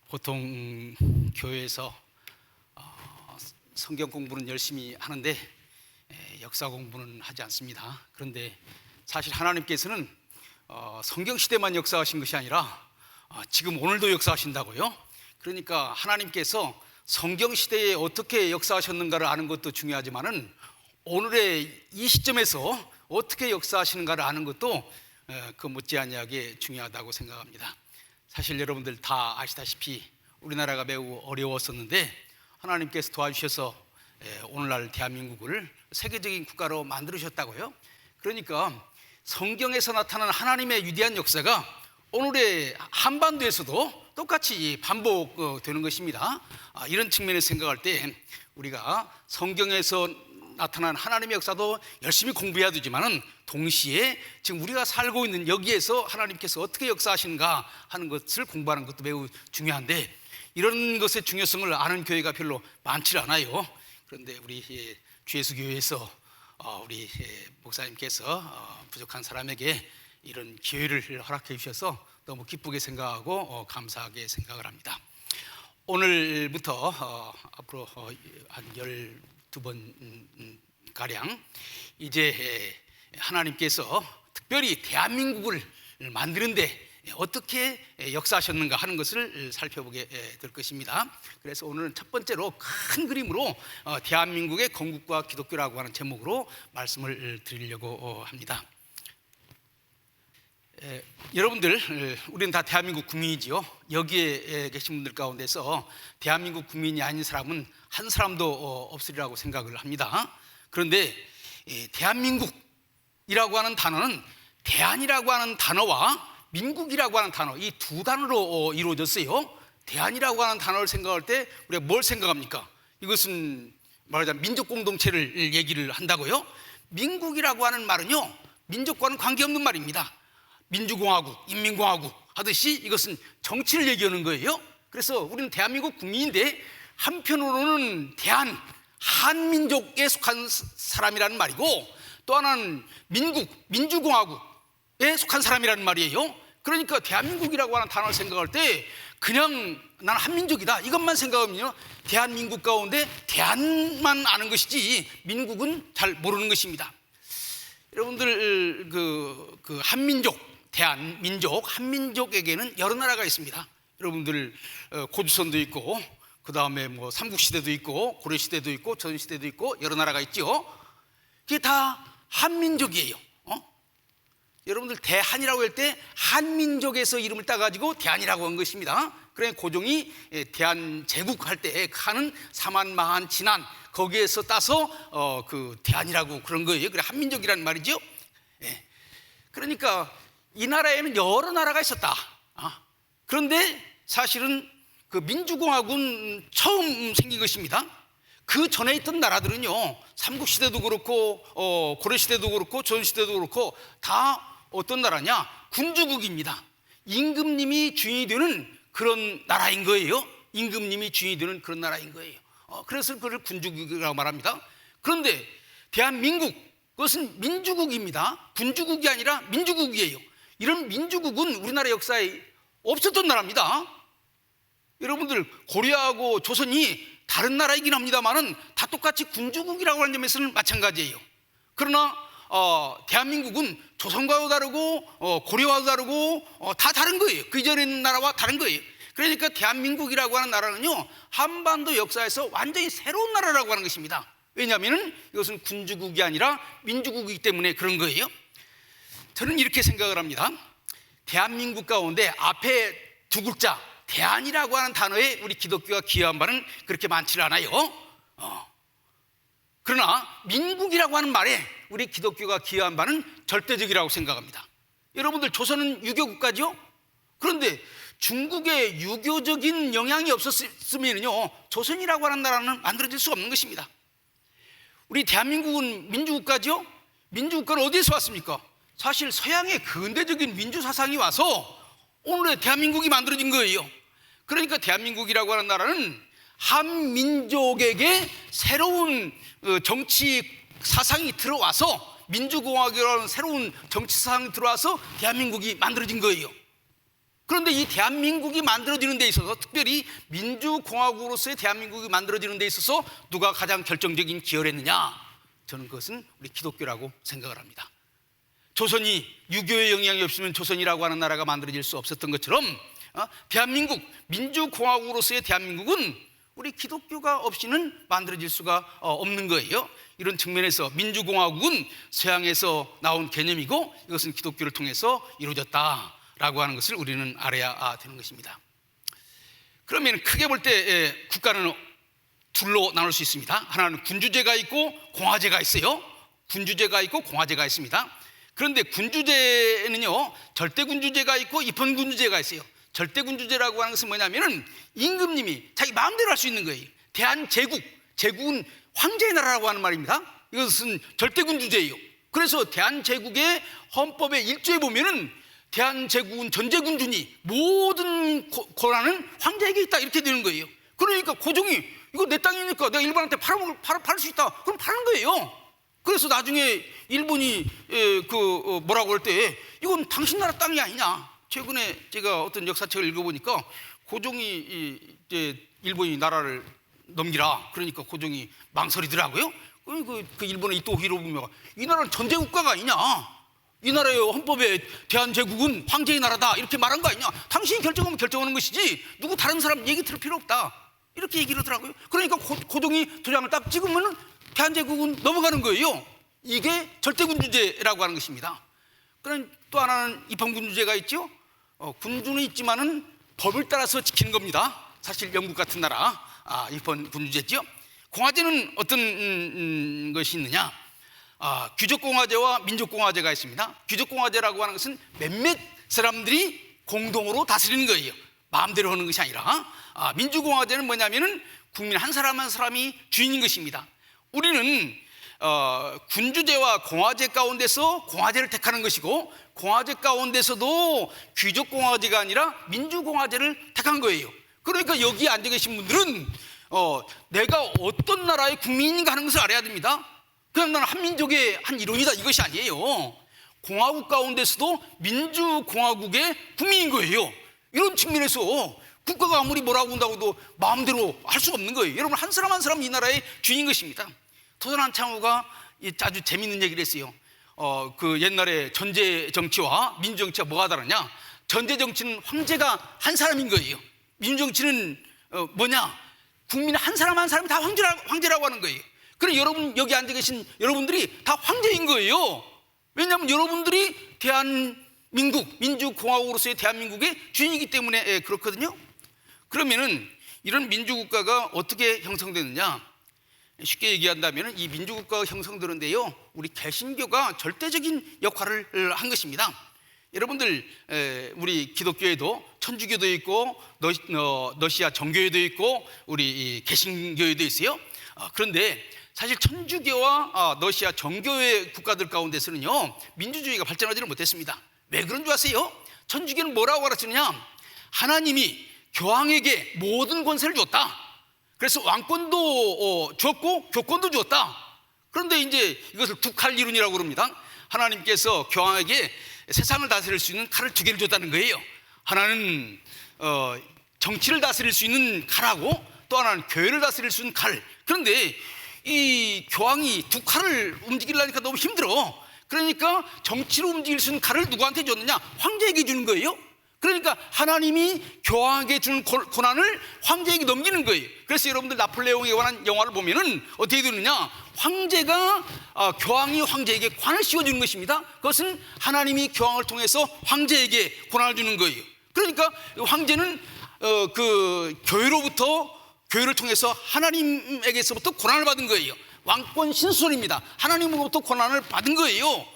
보통 교회에서 성경 공부는 열심히 하는데 역사 공부는 하지 않습니다. 그런데 사실 하나님께서는 성경 시대만 역사하신 것이 아니라 지금 오늘도 역사하신다고요. 그러니까 하나님께서 성경 시대에 어떻게 역사하셨는가를 아는 것도 중요하지만은 오늘의 이 시점에서 어떻게 역사하시는가를 아는 것도 그 못지않게 중요하다고 생각합니다. 사실 여러분들 다 아시다시피 우리나라가 매우 어려웠었는데 하나님께서 도와주셔서 오늘날 대한민국을 세계적인 국가로 만들으셨다고요. 그러니까 성경에서 나타나는 하나님의 위대한 역사가 오늘의 한반도에서도 똑같이 반복되는 것입니다. 이런 측면에서 생각할 때 우리가 성경에서 나타난 하나님의 역사도 열심히 공부해야 되지만은 동시에 지금 우리가 살고 있는 여기에서 하나님께서 어떻게 역사하시는가 하는 것을 공부하는 것도 매우 중요한데 이런 것의 중요성을 아는 교회가 별로 많지 않아요. 그런데 우리 주예수교회에서 우리 목사님께서 부족한 사람에게 이런 기회를 허락해 주셔서 너무 기쁘게 생각하고 감사하게 생각을 합니다. 오늘부터 앞으로 한 12번 가량 이제 하나님께서 특별히 대한민국을 만드는데 어떻게 역사하셨는가 하는 것을 살펴보게 될 것입니다. 그래서 오늘은 첫 번째로 큰 그림으로 대한민국의 건국과 기독교라고 하는 제목으로 말씀을 드리려고 합니다. 여러분들, 우리는 다 대한민국 국민이지요. 여기에 계신 분들 가운데서 대한민국 국민이 아닌 사람은 한 사람도 없으리라고 생각을 합니다. 그런데 대한민국이라고 하는 단어는 대한이라고 하는 단어와 민국이라고 하는 단어, 이 두 단어로 이루어졌어요. 대한이라고 하는 단어를 생각할 때 우리가 뭘 생각합니까? 이것은 말하자면 민족 공동체를 얘기를 한다고요. 민국이라고 하는 말은요, 민족과는 관계없는 말입니다. 민주공화국, 인민공화국 하듯이 이것은 정치를 얘기하는 거예요. 그래서 우리는 대한민국 국민인데 한편으로는 한민족에 속한 사람이라는 말이고 또 하나는 민주공화국에 속한 사람이라는 말이에요. 그러니까 대한민국이라고 하는 단어를 생각할 때 그냥 난 한민족이다 이것만 생각하면요, 대한민국 가운데 대한만 아는 것이지 민국은 잘 모르는 것입니다. 여러분들 그 한민족, 대한민족, 한민족에게는 여러 나라가 있습니다. 여러분들 고조선도 있고 그 다음에 뭐 삼국시대도 있고 고려시대도 있고 조선시대도 있고 여러 나라가 있죠. 그게 다 한민족이에요. 여러분들 대한이라고 할 때 한민족에서 이름을 따가지고 대한이라고 한 것입니다. 그래 고종이 대한제국 할 때 한은 사만 마한 진한 거기에서 따서 그 대한이라고 그런 거예요. 그래 한민족이라는 말이죠. 그러니까 이 나라에는 여러 나라가 있었다. 그런데 사실은 그 민주공화국은 처음 생긴 것입니다. 그 전에 있던 나라들은요, 삼국시대도 그렇고 고려시대도 그렇고 조선시대도 그렇고 다 어떤 나라냐? 군주국입니다. 임금님이 주인이 되는 그런 나라인 거예요. 임금님이 주인이 되는 그런 나라인 거예요. 그래서 그걸 군주국이라고 말합니다. 그런데 대한민국, 그것은 민주국입니다. 군주국이 아니라 민주국이에요. 이런 민주국은 우리나라 역사에 없었던 나라입니다. 여러분들 고려하고 조선이 다른 나라이긴 합니다만은 다 똑같이 군주국이라고 하는 점에서는 마찬가지예요. 그러나 대한민국은 조선과도 다르고 고려와도 다르고 다 다른 거예요. 그 이전에 있는 나라와 다른 거예요. 그러니까 대한민국이라고 하는 나라는요, 한반도 역사에서 완전히 새로운 나라라고 하는 것입니다. 왜냐하면 이것은 군주국이 아니라 민주국이기 때문에 그런 거예요. 저는 이렇게 생각을 합니다. 대한민국 가운데 앞에 두 글자 대한이라고 하는 단어에 우리 기독교가 기여한 바는 그렇게 많지 않아요. 그러나 민국이라고 하는 말에 우리 기독교가 기여한 바는 절대적이라고 생각합니다. 여러분들 조선은 유교국가죠. 그런데 중국에 유교적인 영향이 없었으면요, 조선이라고 하는 나라는 만들어질 수 없는 것입니다. 우리 대한민국은 민주국가죠. 민주국가는 어디에서 왔습니까? 사실 서양의 근대적인 민주사상이 와서 오늘의 대한민국이 만들어진 거예요. 그러니까 대한민국이라고 하는 나라는 한민족에게 새로운 정치 사상이 들어와서 민주공화국이라는 새로운 정치 사상이 들어와서 대한민국이 만들어진 거예요. 그런데 이 대한민국이 만들어지는 데 있어서, 특별히 민주공화국으로서의 대한민국이 만들어지는 데 있어서 누가 가장 결정적인 기여를 했느냐? 저는 그것은 우리 기독교라고 생각을 합니다. 조선이 유교의 영향이 없으면 조선이라고 하는 나라가 만들어질 수 없었던 것처럼 대한민국, 민주공화국으로서의 대한민국은 우리 기독교가 없이는 만들어질 수가 없는 거예요. 이런 측면에서 민주공화국은 서양에서 나온 개념이고 이것은 기독교를 통해서 이루어졌다라고 하는 것을 우리는 알아야 되는 것입니다. 그러면 크게 볼 때 국가는 둘로 나눌 수 있습니다. 하나는 군주제가 있고 공화제가 있어요. 군주제가 있고 공화제가 있습니다. 그런데 군주제는요, 절대군주제가 있고 입헌군주제가 있어요. 절대군주제라고 하는 것은 뭐냐면은 임금님이 자기 마음대로 할 수 있는 거예요. 대한제국, 제국은 황제의 나라라고 하는 말입니다. 이것은 절대군주제예요. 그래서 대한제국의 헌법의 1조에 보면은 대한제국은 전제군주니 모든 권한은 황제에게 있다, 이렇게 되는 거예요. 그러니까 고종이 이거 내 땅이니까 내가 일본한테 팔 수 있다, 그럼 파는 거예요. 그래서 나중에 일본이 뭐라고 할 때 이건 당신 나라 땅이 아니냐. 최근에 제가 어떤 역사책을 읽어보니까 고종이 이제 일본이 나라를 넘기라 그러니까 고종이 망설이더라고요. 그 일본의 이토 히로부미가 이 나라는 전제국가가 아니냐, 이 나라의 헌법에 대한제국은 황제의 나라다, 이렇게 말한 거 아니냐, 당신이 결정하면 결정하는 것이지 누구 다른 사람 얘기 들을 필요 없다, 이렇게 얘기를 하더라고요. 그러니까 고종이 도장을 딱 찍으면 대한제국은 넘어가는 거예요. 이게 절대군주제라고 하는 것입니다. 그럼 또 하나는 입헌군주제가 있죠. 군주는 있지만은 법을 따라서 지키는 겁니다. 사실 영국 같은 나라 입헌군주제죠. 공화제는 어떤 것이 있느냐? 귀족공화제와 민족공화제가 있습니다. 귀족공화제라고 하는 것은 몇몇 사람들이 공동으로 다스리는 거예요. 마음대로 하는 것이 아니라. 민주공화제는 뭐냐면은 국민 한 사람 한 사람이 주인인 것입니다. 우리는 군주제와 공화제 가운데서 공화제를 택하는 것이고, 공화제 가운데서도 귀족공화제가 아니라 민주공화제를 택한 거예요. 그러니까 여기 앉아 계신 분들은 내가 어떤 나라의 국민인가 하는 것을 알아야 됩니다. 그냥 나는 한민족의 한 일원이다, 이것이 아니에요. 공화국 가운데서도 민주공화국의 국민인 거예요. 이런 측면에서 국가가 아무리 뭐라고 한다고 해도 마음대로 할 수가 없는 거예요. 여러분, 한 사람 한 사람 이 나라의 주인인 것입니다. 토선 한창호가 아주 재밌는 얘기를 했어요. 그 옛날에 전제 정치와 민주 정치가 뭐가 다르냐? 전제 정치는 황제가 한 사람인 거예요. 민주 정치는 뭐냐? 국민 한 사람 한 사람이 다 황제라고 하는 거예요. 그럼 여러분, 여기 앉아 계신 여러분들이 다 황제인 거예요. 왜냐하면 여러분들이 대한민국, 민주공화국으로서의 대한민국의 주인이기 때문에 그렇거든요. 그러면은 이런 민주국가가 어떻게 형성되느냐? 쉽게 얘기한다면 이 민주국가가 형성되는데요, 우리 개신교가 절대적인 역할을 한 것입니다. 여러분들, 우리 기독교에도 천주교도 있고 러시아 정교회도 있고 우리 개신교회도 있어요. 그런데 사실 천주교와 러시아 정교회 국가들 가운데서는요, 민주주의가 발전하지는 못했습니다. 왜 그런 줄 아세요? 천주교는 뭐라고 가르치느냐? 하나님이 교황에게 모든 권세를 줬다. 그래서 왕권도 줬고 교권도 줬다. 그런데 이제 이것을 두 칼 이론이라고 그럽니다. 하나님께서 교황에게 세상을 다스릴 수 있는 칼을 두 개를 줬다는 거예요. 하나는 정치를 다스릴 수 있는 칼하고 또 하나는 교회를 다스릴 수 있는 칼. 그런데 이 교황이 두 칼을 움직이려니까 너무 힘들어. 그러니까 정치로 움직일 수 있는 칼을 누구한테 줬느냐? 황제에게 주는 거예요. 그러니까 하나님이 교황에게 주는 권한을 황제에게 넘기는 거예요. 그래서 여러분들 나폴레옹에 관한 영화를 보면은 어떻게 되느냐? 교황이 황제에게 관을 씌워주는 것입니다. 그것은 하나님이 교황을 통해서 황제에게 권한을 주는 거예요. 그러니까 황제는 그 교회를 통해서 하나님에게서부터 권한을 받은 거예요. 왕권 신수설입니다. 하나님으로부터 권한을 받은 거예요.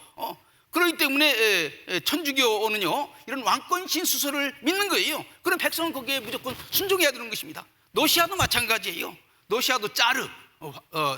그렇기 때문에 천주교는요, 이런 왕권 신수설을 믿는 거예요. 그럼 백성은 거기에 무조건 순종해야 되는 것입니다. 러시아도 마찬가지예요. 러시아도 짜르,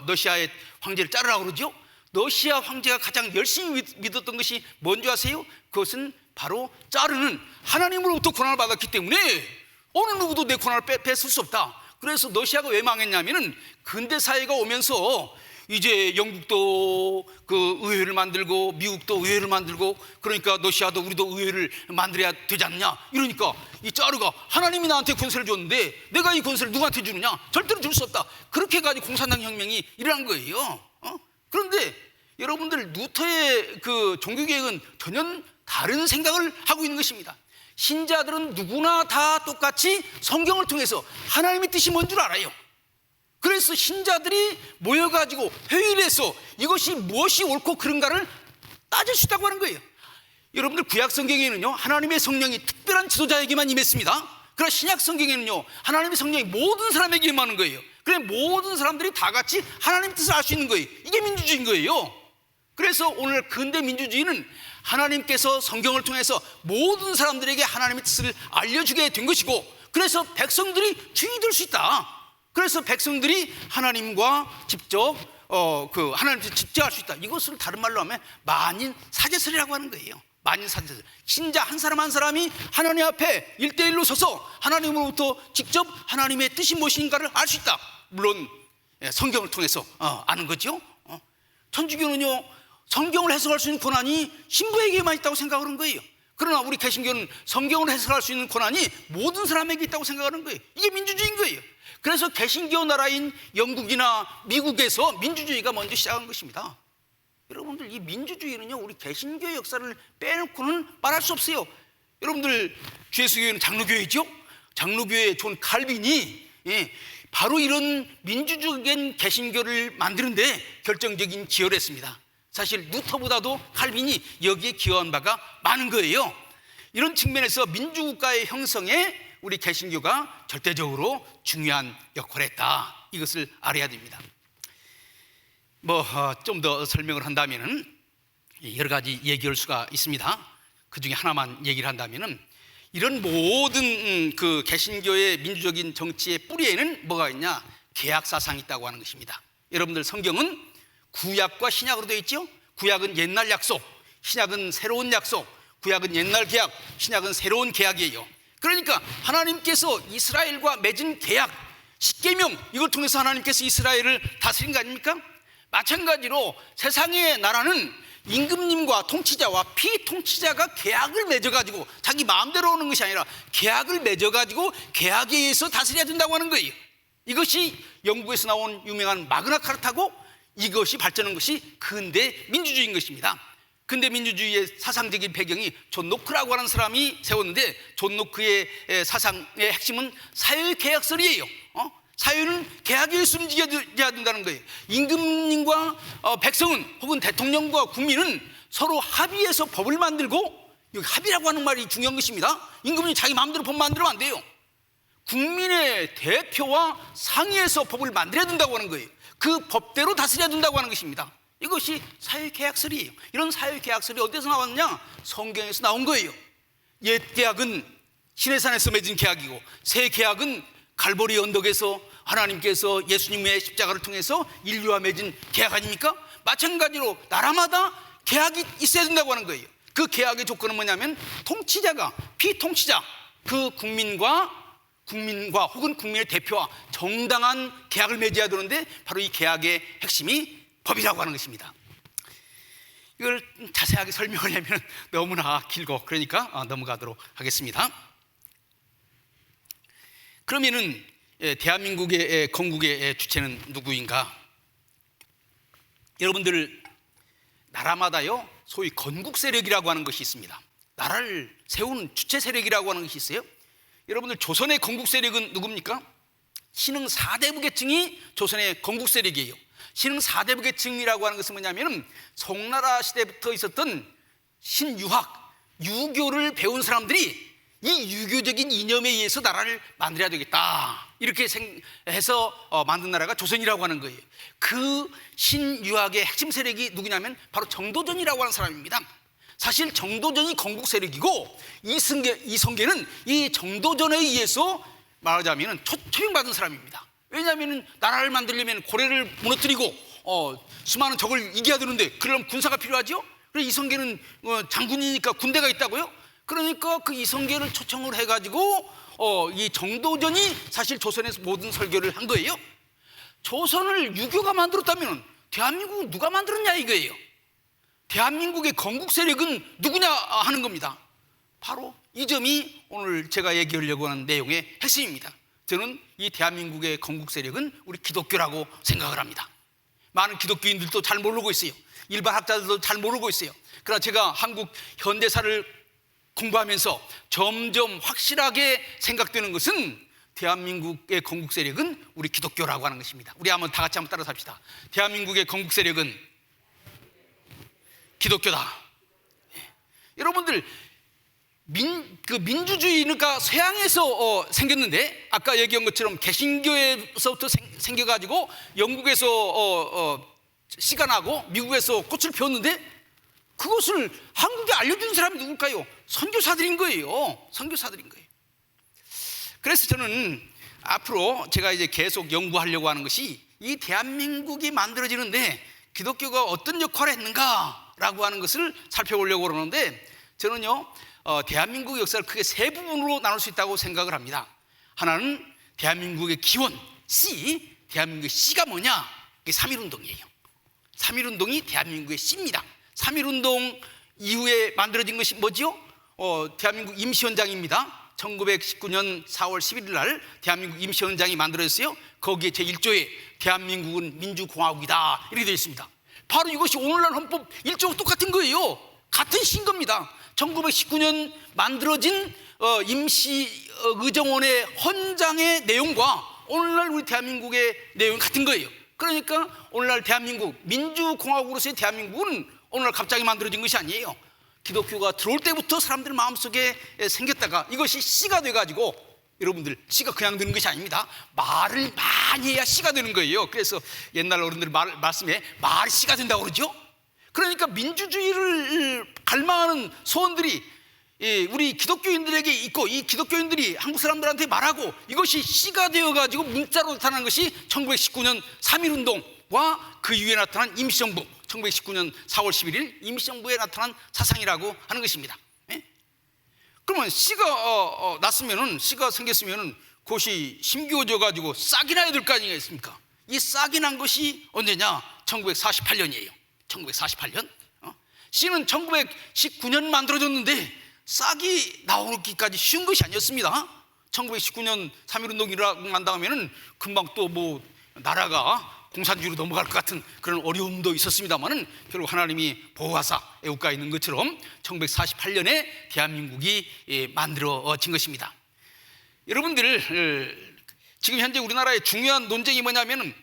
러시아의 황제를 짜르라고 그러죠. 러시아 황제가 가장 열심히 믿었던 것이 뭔지 아세요? 그것은 바로 짜르는 하나님으로부터 권한을 받았기 때문에 어느 누구도 내 권한을 뺏을 수 없다. 그래서 러시아가 왜 망했냐면은 근대 사회가 오면서 이제 영국도 그 의회를 만들고 미국도 의회를 만들고 그러니까 러시아도 우리도 의회를 만들어야 되지 않냐 이러니까 이 짜르가 하나님이 나한테 권세를 줬는데 내가 이 권세를 누구한테 주느냐? 절대로 줄 수 없다. 그렇게 해가지고 공산당 혁명이 일어난 거예요. 그런데 여러분들 루터의 그 종교개혁은 전혀 다른 생각을 하고 있는 것입니다. 신자들은 누구나 다 똑같이 성경을 통해서 하나님의 뜻이 뭔 줄 알아요. 그래서 신자들이 모여가지고 회의를 해서 이것이 무엇이 옳고 그른가를 따질 수 있다고 하는 거예요. 여러분들 구약 성경에는요 하나님의 성령이 특별한 지도자에게만 임했습니다. 그러나 신약 성경에는요 하나님의 성령이 모든 사람에게 임하는 거예요. 그래 모든 사람들이 다 같이 하나님의 뜻을 알 수 있는 거예요. 이게 민주주의인 거예요. 그래서 오늘 근대 민주주의는 하나님께서 성경을 통해서 모든 사람들에게 하나님의 뜻을 알려주게 된 것이고, 그래서 백성들이 주인이 될 수 있다. 그래서 백성들이 하나님과 직접 하나님께 집중할 수 있다. 이것을 다른 말로 하면 만인 사제설이라고 하는 거예요. 만인 사제설. 신자 한 사람 한 사람이 하나님 앞에 1대1로 서서 하나님으로부터 직접 하나님의 뜻이 무엇인가를 알 수 있다. 물론 성경을 통해서 아는 거죠. 천주교는요 성경을 해석할 수 있는 권한이 신부에게만 있다고 생각하는 거예요. 그러나 우리 개신교는 성경을 해석할 수 있는 권한이 모든 사람에게 있다고 생각하는 거예요. 이게 민주주의인 거예요. 그래서 개신교 나라인 영국이나 미국에서 민주주의가 먼저 시작한 것입니다. 여러분들 이 민주주의는요 우리 개신교의 역사를 빼놓고는 말할 수 없어요. 여러분들 주예수교회는 장로교회죠. 장로교회 존 칼빈이 바로 이런 민주적인 개신교를 만드는데 결정적인 기여를 했습니다. 사실 루터보다도 칼빈이 여기에 기여한 바가 많은 거예요. 이런 측면에서 민주국가의 형성에 우리 개신교가 절대적으로 중요한 역할을 했다. 이것을 알아야 됩니다. 좀 더 설명을 한다면은 여러 가지 얘기할 수가 있습니다. 그 중에 하나만 얘기를 한다면은 이런 모든 그 개신교의 민주적인 정치의 뿌리에는 뭐가 있냐? 계약 사상이 있다고 하는 것입니다. 여러분들 성경은 구약과 신약으로 되어 있죠. 구약은 옛날 약속, 신약은 새로운 약속. 구약은 옛날 계약, 신약은 새로운 계약이에요. 그러니까 하나님께서 이스라엘과 맺은 계약, 십계명, 이걸 통해서 하나님께서 이스라엘을 다스린 거 아닙니까? 마찬가지로 세상의 나라는 임금님과 통치자와 피통치자가 계약을 맺어가지고 자기 마음대로 오는 것이 아니라 계약을 맺어가지고 계약에 의해서 다스려야 된다고 하는 거예요. 이것이 영국에서 나온 유명한 마그나 카타고 이것이 발전한 것이 근대 민주주의인 것입니다. 근대 민주주의의 사상적인 배경이 존 노크라고 하는 사람이 세웠는데, 존 노크의 사상의 핵심은 사회계약설이에요. 사회는 계약에 의해서 움직여야 된다는 거예요. 임금님과 백성은 혹은 대통령과 국민은 서로 합의해서 법을 만들고, 여기 합의라고 하는 말이 중요한 것입니다. 임금님이 자기 마음대로 법 만들면 안 돼요. 국민의 대표와 상의해서 법을 만들어야 된다고 하는 거예요. 그 법대로 다스려야 된다고 하는 것입니다. 이것이 사회계약설이에요. 이런 사회계약설이 어디서 나왔느냐? 성경에서 나온 거예요. 옛 계약은 시내산에서 맺은 계약이고, 새 계약은 갈보리 언덕에서 하나님께서 예수님의 십자가를 통해서 인류와 맺은 계약 아닙니까? 마찬가지로 나라마다 계약이 있어야 된다고 하는 거예요. 그 계약의 조건은 뭐냐면 통치자가 피통치자, 그 국민과 혹은 국민의 대표와 정당한 계약을 맺어야 되는데, 바로 이 계약의 핵심이 법이라고 하는 것입니다. 이걸 자세하게 설명하려면 너무나 길고, 그러니까 넘어가도록 하겠습니다. 그러면은 대한민국의 건국의 주체는 누구인가? 여러분들 나라마다요 소위 건국 세력이라고 하는 것이 있습니다. 나라를 세우는 주체 세력이라고 하는 것이 있어요. 여러분들 조선의 건국 세력은 누굽니까? 신흥 4대부 계층이 조선의 건국 세력이에요. 신흥 4대부 계층이라고 하는 것은 뭐냐면 송나라 시대부터 있었던 신유학, 유교를 배운 사람들이 이 유교적인 이념에 의해서 나라를 만들어야 되겠다, 이렇게 해서 만든 나라가 조선이라고 하는 거예요. 그 신유학의 핵심 세력이 누구냐면 바로 정도전이라고 하는 사람입니다. 사실 정도전이 건국 세력이고, 이성계는 이 정도전에 의해서 말하자면 초용받은 사람입니다. 왜냐하면 나라를 만들려면 고려를 무너뜨리고 수많은 적을 이겨야 되는데, 그러려면 군사가 필요하죠. 그래서 이성계는 장군이니까 군대가 있다고요. 그러니까 그 이성계를 초청을 해가지고 이 정도전이 사실 조선에서 모든 설교를 한 거예요. 조선을 유교가 만들었다면 대한민국은 누가 만들었냐 이거예요. 대한민국의 건국 세력은 누구냐 하는 겁니다. 바로 이 점이 오늘 제가 얘기하려고 하는 내용의 핵심입니다. 저는 이 대한민국의 건국 세력은 우리 기독교라고 생각을 합니다. 많은 기독교인들도 잘 모르고 있어요. 일반 학자들도 잘 모르고 있어요. 그러나 제가 한국 현대사를 공부하면서 점점 확실하게 생각되는 것은 대한민국의 건국 세력은 우리 기독교라고 하는 것입니다. 우리 한번 다 같이 한번 따라서 합시다. 대한민국의 건국 세력은 기독교다. 여러분들 민주주의가 서양에서 생겼는데 아까 얘기한 것처럼 개신교에서부터 생겨가지고 영국에서 씨가 나고 미국에서 꽃을 피웠는데 그것을 한국에 알려준 사람이 누굴까요? 선교사들인 거예요. 선교사들인 거예요. 그래서 저는 앞으로 제가 이제 계속 연구하려고 하는 것이 이 대한민국이 만들어지는데 기독교가 어떤 역할을 했는가라고 하는 것을 살펴보려고 그러는데 저는요 대한민국 역사를 크게 세 부분으로 나눌 수 있다고 생각을 합니다. 하나는 대한민국의 기원 C, 대한민국의 C가 뭐냐? 이게 3.1운동이에요. 3.1운동이 대한민국의 C입니다. 3.1운동 이후에 만들어진 것이 뭐죠? 대한민국 임시헌장입니다. 1919년 4월 11일 날 대한민국 임시헌장이 만들어졌어요. 거기에 제1조에 대한민국은 민주공화국이다 이렇게 되어 있습니다. 바로 이것이 오늘날 헌법 1조와 똑같은 거예요. 같은 시인 겁니다. 1919년 만들어진 임시의정원의 헌장의 내용과 오늘날 우리 대한민국의 내용이 같은 거예요. 그러니까 오늘날 대한민국 민주공화국으로서의 대한민국은 오늘날 갑자기 만들어진 것이 아니에요. 기독교가 들어올 때부터 사람들 마음속에 생겼다가 이것이 씨가 돼가지고 여러분들 씨가 그냥 되는 것이 아닙니다. 말을 많이 해야 씨가 되는 거예요. 그래서 옛날 어른들 말씀에 말이 씨가 된다고 그러죠. 그러니까 민주주의를 갈망하는 소원들이 우리 기독교인들에게 있고 이 기독교인들이 한국 사람들한테 말하고 이것이 씨가 되어가지고 문자로 나타난 것이 1919년 3.1운동과 그 이후에 나타난 임시정부 1919년 4월 11일 임시정부에 나타난 사상이라고 하는 것입니다. 그러면 씨가 났으면은 씨가 생겼으면은 그것이 심기어져 가지고 싹이 나야 될 거 아니겠습니까? 이 싹이 난 것이 언제냐? 1948년이에요. 1948년. 씨는 1919년 만들어졌는데 싹이 나오기까지 쉬운 것이 아니었습니다. 1919년 3.1운동이 일어난 다음에는 금방 또 뭐 나라가 공산주의로 넘어갈 것 같은 그런 어려움도 있었습니다만은 결국 하나님이 보호하사 애국가에 있는 것처럼 1948년에 대한민국이 만들어진 것입니다. 여러분들 지금 현재 우리나라의 중요한 논쟁이 뭐냐면은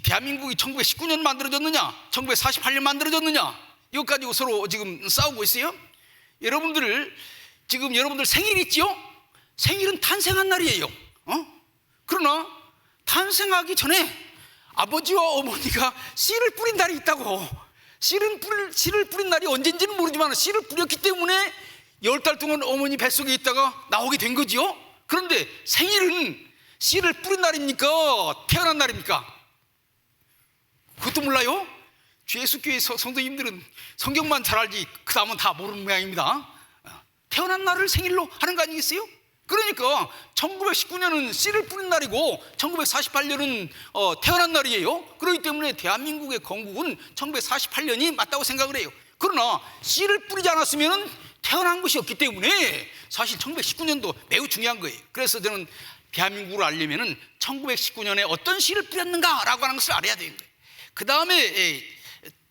대한민국이 1919년 만들어졌느냐 1948년 만들어졌느냐 이것 가지고 서로 지금 싸우고 있어요. 여러분들 지금 여러분들 생일 있죠? 생일은 탄생한 날이에요. 그러나 탄생하기 전에 아버지와 어머니가 씨를 뿌린 날이 있다고. 씨를 뿌린 날이 언젠지는 모르지만 씨를 뿌렸기 때문에 10달 동안 어머니 뱃속에 있다가 나오게 된 거죠. 그런데 생일은 씨를 뿌린 날입니까? 태어난 날입니까? 그것도 몰라요? 주 예수교회 성도님들은 성경만 잘 알지 그 다음은 다 모르는 모양입니다. 태어난 날을 생일로 하는 거 아니겠어요? 그러니까 1919년은 씨를 뿌린 날이고 1948년은 태어난 날이에요. 그렇기 때문에 대한민국의 건국은 1948년이 맞다고 생각을 해요. 그러나 씨를 뿌리지 않았으면 태어난 것이 없기 때문에 사실 1919년도 매우 중요한 거예요. 그래서 저는 대한민국을 알려면 1919년에 어떤 씨를 뿌렸는가라고 하는 것을 알아야 되는 거예요. 그 다음에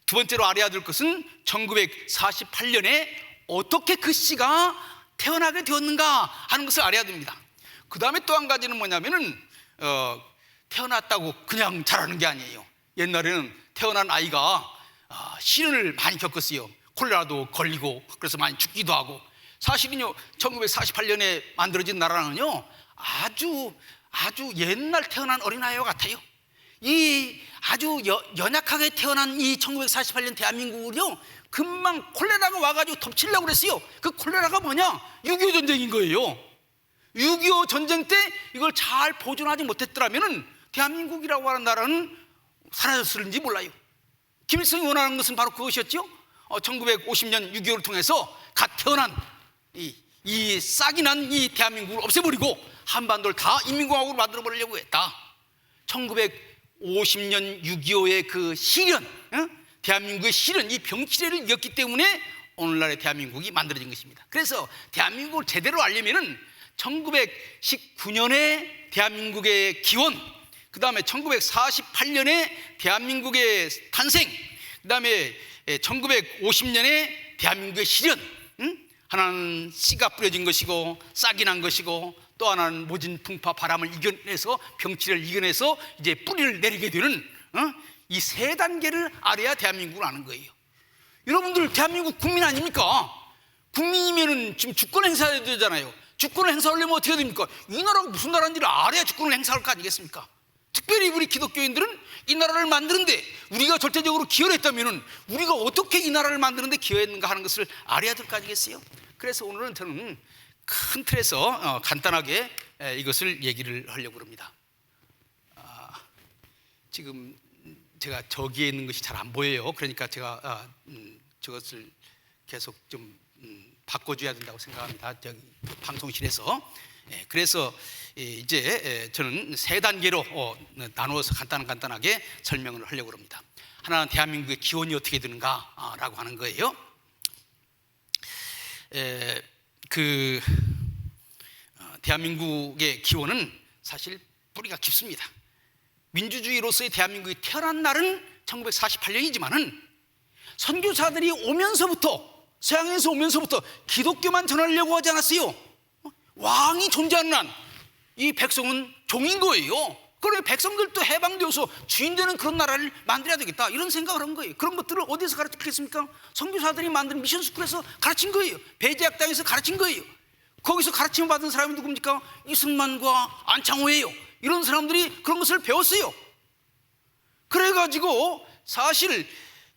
두 번째로 알아야 될 것은 1948년에 어떻게 그 씨가 태어나게 되었는가 하는 것을 알아야 됩니다. 그 다음에 또 한 가지는 뭐냐면은 태어났다고 그냥 자라는 게 아니에요. 옛날에는 태어난 아이가 시련을 많이 겪었어요. 콜레라도 걸리고 그래서 많이 죽기도 하고. 사실은요 1948년에 만들어진 나라는요 아주 옛날 태어난 어린아이와 같아요. 이 아주 연약하게 태어난 이 1948년 대한민국을요 금방 콜레라가 와가지고 덮치려고 그랬어요. 그 콜레라가 뭐냐? 6.25 전쟁인 거예요. 6.25 전쟁 때 이걸 잘 보존하지 못했더라면 대한민국이라고 하는 나라는 사라졌을지 몰라요. 김일성이 원하는 것은 바로 그것이었죠. 1950년 6.25를 통해서 갓 태어난 이 싹이 난 이 대한민국을 없애버리고 한반도를 다 인민공화국으로 만들어버리려고 했다. 1950년 6.25의 그 시련, 대한민국의 시련, 이 병치레를 이겼기 때문에 오늘날의 대한민국이 만들어진 것입니다. 그래서 대한민국을 제대로 알려면은 1919년에 대한민국의 기원, 그 다음에 1948년에 대한민국의 탄생, 그 다음에 1950년에 대한민국의 시련, 하나는 씨가 뿌려진 것이고 싹이 난 것이고, 또 하나는 모진 풍파 바람을 이겨내서 병치를 이겨내서 이제 뿌리를 내리게 되는 이 세 단계를 알아야 대한민국을 아는 거예요. 여러분들 대한민국 국민 아닙니까? 국민이면은 지금 주권 행사해야 되잖아요. 주권을 행사하려면 어떻게 됩니까? 이 나라가 무슨 나라인지를 알아야 주권을 행사할 거 아니겠습니까? 특별히 우리 기독교인들은 이 나라를 만드는데 우리가 절대적으로 기여를 했다면 우리가 어떻게 이 나라를 만드는데 기여했는가 하는 것을 알아야 될 거 아니겠어요? 그래서 오늘은 저는 큰 틀에서 간단하게 이것을 얘기를 하려고 합니다. 지금 제가 저기에 있는 것이 잘 안 보여요. 그러니까 제가 저것을 계속 좀 바꿔줘야 된다고 생각합니다. 저기 방송실에서. 그래서 이제 저는 세 단계로 나누어서 간단하게 설명을 하려고 합니다. 하나는 대한민국의 기원이 어떻게 되는가라고 하는 거예요. 대한민국의 기원은 사실 뿌리가 깊습니다. 민주주의로서의 대한민국이 태어난 날은 1948년이지만은 선교사들이 오면서부터, 서양에서 오면서부터 기독교만 전하려고 하지 않았어요. 왕이 존재하는 한 이 백성은 종인 거예요. 그러면 백성들도 해방되어서 주인 되는 그런 나라를 만들어야 되겠다, 이런 생각을 한 거예요. 그런 것들을 어디서 가르쳤겠습니까? 선교사들이 만든 미션스쿨에서 가르친 거예요. 배제학당에서 가르친 거예요. 거기서 가르침을 받은 사람이 누굽니까? 이승만과 안창호예요. 이런 사람들이 그런 것을 배웠어요. 그래가지고 사실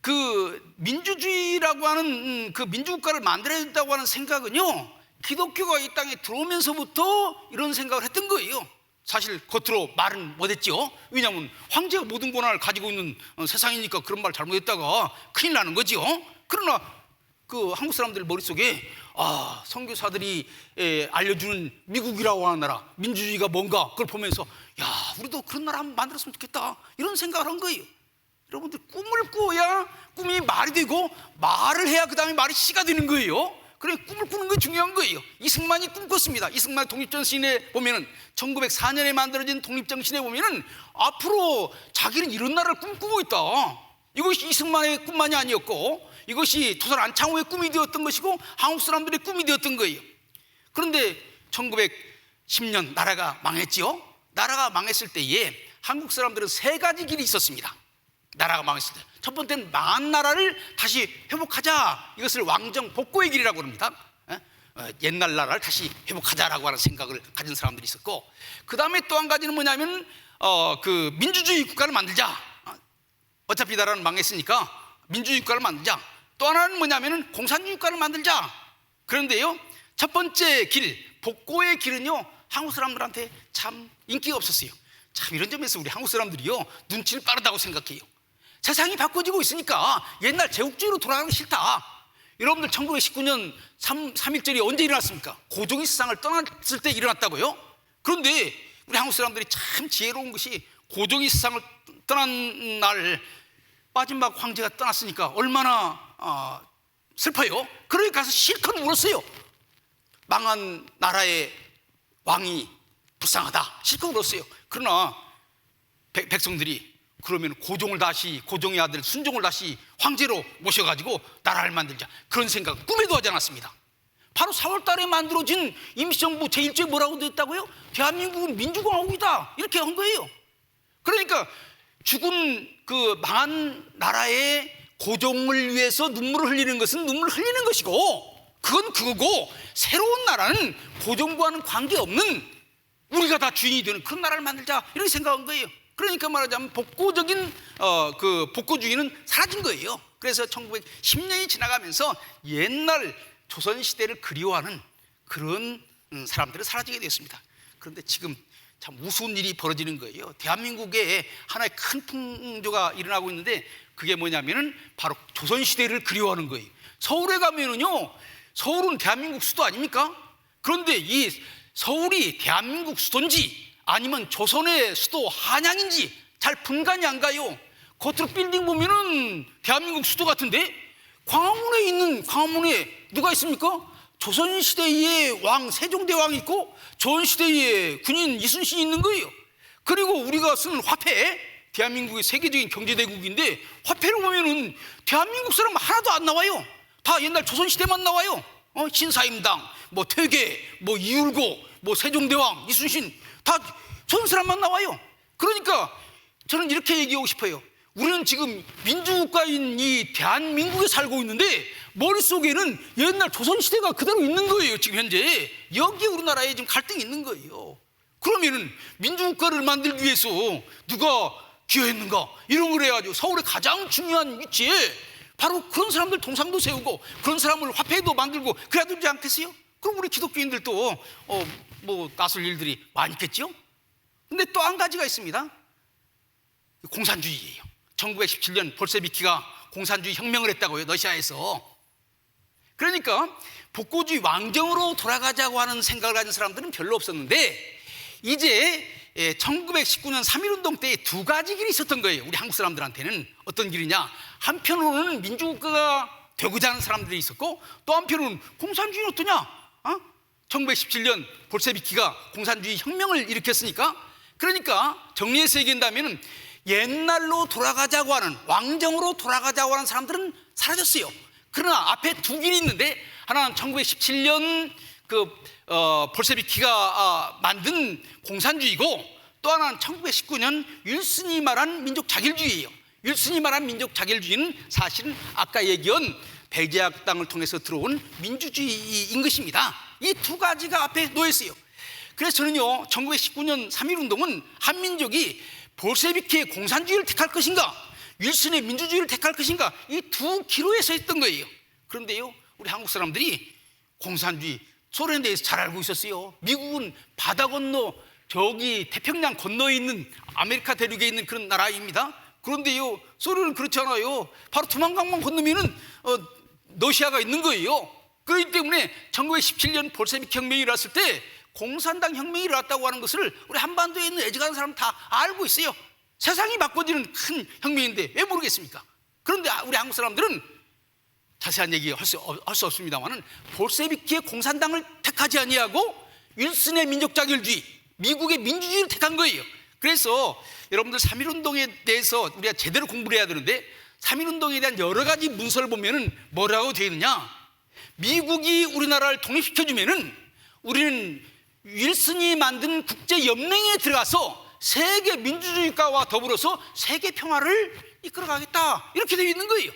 그 민주주의라고 하는 그 민주국가를 만들어야 된다고 하는 생각은요, 기독교가 이 땅에 들어오면서부터 이런 생각을 했던 거예요. 사실 겉으로 말은 못했죠. 왜냐하면 황제가 모든 권한을 가지고 있는 세상이니까 그런 말 잘못했다가 큰일 나는 거죠. 그러나 그 한국 사람들 머릿속에 선교사들이 알려주는 미국이라고 하는 나라, 민주주의가 뭔가 그걸 보면서 야, 우리도 그런 나라 한번 만들었으면 좋겠다, 이런 생각을 한 거예요. 여러분들 꿈을 꾸어야 꿈이 말이 되고, 말을 해야 그 다음에 말이 시가 되는 거예요. 그래, 꿈을 꾸는 게 중요한 거예요. 이승만이 꿈꿨습니다. 이승만 독립정신에 보면은 1904년에 만들어진 독립정신에 보면은 앞으로 자기는 이런 나라를 꿈꾸고 있다, 이것이 이승만의 꿈만이 아니었고 이것이 조선 안창호의 꿈이 되었던 것이고 한국 사람들의 꿈이 되었던 거예요. 그런데 1910년 나라가 망했지요. 나라가 망했을 때에 한국 사람들은 세 가지 길이 있었습니다. 나라가 망했을 때 첫 번째는 망한 나라를 다시 회복하자, 이것을 왕정 복고의 길이라고 합니다. 옛날 나라를 다시 회복하자라고 하는 생각을 가진 사람들이 있었고, 그 다음에 또 한 가지는 뭐냐면 그 민주주의 국가를 만들자. 어차피 나라는 망했으니까 민주주의 국가를 만들자. 또 하나는 뭐냐면 공산주의 국가를 만들자. 그런데요, 첫 번째 길, 복고의 길은요, 한국 사람들한테 참 인기가 없었어요. 참 이런 점에서 우리 한국 사람들이요, 눈치를 빠르다고 생각해요. 세상이 바꿔지고 있으니까 옛날 제국주의로 돌아가기 싫다. 여러분들 1919년 3.1절이 언제 일어났습니까? 고종이 세상을 떠났을 때 일어났다고요? 그런데 우리 한국 사람들이 참 지혜로운 것이, 고종이 세상을 떠난 날 마지막 황제가 떠났으니까 얼마나 슬퍼요. 그러니까 가서 실컷 울었어요. 망한 나라의 왕이 불쌍하다, 실컷 울었어요. 그러나 백성들이 그러면 고종의 아들 순종을 다시 황제로 모셔가지고 나라를 만들자, 그런 생각 꿈에도 하지 않았습니다. 바로 4월 달에 만들어진 임시정부 제1조에 뭐라고 되어 있다고요? 대한민국은 민주공화국이다, 이렇게 한 거예요. 그러니까 죽은 그 망한 나라의 고종을 위해서 눈물을 흘리는 것은 눈물을 흘리는 것이고, 그건 그거고, 새로운 나라는 고종과는 관계없는 우리가 다 주인이 되는 그런 나라를 만들자, 이렇게 생각한 거예요. 그러니까 말하자면 복고적인 그 복고주의는 사라진 거예요. 그래서 1910년이 지나가면서 옛날 조선시대를 그리워하는 그런 사람들은 사라지게 되었습니다. 그런데 지금 참 우스운 일이 벌어지는 거예요. 대한민국에 하나의 큰 풍조가 일어나고 있는데, 그게 뭐냐면은 바로 조선시대를 그리워하는 거예요. 서울에 가면은요, 서울은 대한민국 수도 아닙니까? 그런데 이 서울이 대한민국 수도인지 아니면 조선의 수도 한양인지 잘 분간이 안 가요. 겉으로 빌딩 보면은 대한민국 수도 같은데 광화문에 누가 있습니까? 조선시대의 왕 세종대왕이 있고 조선시대의 군인 이순신이 있는 거예요. 그리고 우리가 쓰는 화폐, 대한민국의 세계적인 경제대국인데 화폐를 보면은 대한민국 사람 하나도 안 나와요. 다 옛날 조선시대만 나와요. 신사임당, 뭐 퇴계, 뭐 이율고, 뭐 세종대왕, 이순신 다 조선 사람만 나와요. 그러니까 저는 이렇게 얘기하고 싶어요. 우리는 지금 민주국가인 이 대한민국에 살고 있는데 머릿속에는 옛날 조선시대가 그대로 있는 거예요. 지금 현재 여기에 우리나라에 지금 갈등이 있는 거예요. 그러면은 민주국가를 만들기 위해서 누가 기여했는가 이런 걸 해가지고 서울의 가장 중요한 위치에 바로 그런 사람들 동상도 세우고 그런 사람을 화폐도 만들고 그래야 되지 않겠어요? 그럼 우리 기독교인들도 뭐 나설 일들이 많이 있겠죠? 근데 또 한 가지가 있습니다. 공산주의예요. 1917년 볼셰비키가 공산주의 혁명을 했다고요, 러시아에서. 그러니까 복고주의 왕정으로 돌아가자고 하는 생각을 가진 사람들은 별로 없었는데 이제 1919년 3.1운동 때 두 가지 길이 있었던 거예요. 우리 한국 사람들한테는 어떤 길이냐, 한편으로는 민주국가가 되고자 하는 사람들이 있었고 또 한편으로는 공산주의는 어떠냐, 1917년 볼셰비키가 공산주의 혁명을 일으켰으니까. 그러니까 정리해서 얘기한다면 옛날로 돌아가자고 하는, 왕정으로 돌아가자고 하는 사람들은 사라졌어요. 그러나 앞에 두 길이 있는데 하나는 1917년 볼셰비키가 만든 공산주의고 또 하나는 1919년 윌슨이 말한 민족 자결주의예요. 윌슨이 말한 민족 자결주의는 사실은 아까 얘기한 벨제학당을 통해서 들어온 민주주의인 것입니다. 이 두 가지가 앞에 놓여 있어요. 그래서 저는요 1919년 3.1운동은 한민족이 볼셰비키의 공산주의를 택할 것인가 윌슨의 민주주의를 택할 것인가 이 두 기로에 서 있던 거예요. 그런데요 우리 한국 사람들이 공산주의, 소련에 대해서 잘 알고 있었어요. 미국은 바다 건너 저기 태평양 건너에 있는 아메리카 대륙에 있는 그런 나라입니다. 그런데요 소련은 그렇지 않아요. 바로 두만강만 건너면은 러시아가 있는 거예요. 그렇기 때문에 1917년 볼셰비키 혁명이 일어났을 때 공산당 혁명이 일어났다고 하는 것을 우리 한반도에 있는 애지간한 사람 다 알고 있어요. 세상이 바꿔지는 큰 혁명인데 왜 모르겠습니까? 그런데 우리 한국 사람들은 자세한 얘기 할 수 없습니다만은 볼셰비키의 공산당을 택하지 아니하고 윌슨의 민족 자결주의, 미국의 민주주의를 택한 거예요. 그래서 여러분들 3.1운동에 대해서 우리가 제대로 공부를 해야 되는데 3.1운동에 대한 여러 가지 문서를 보면은 뭐라고 되어 있느냐, 미국이 우리나라를 독립시켜주면은 우리는 윌슨이 만든 국제연맹에 들어가서 세계 민주주의가와 더불어서 세계 평화를 이끌어가겠다 이렇게 되어 있는 거예요.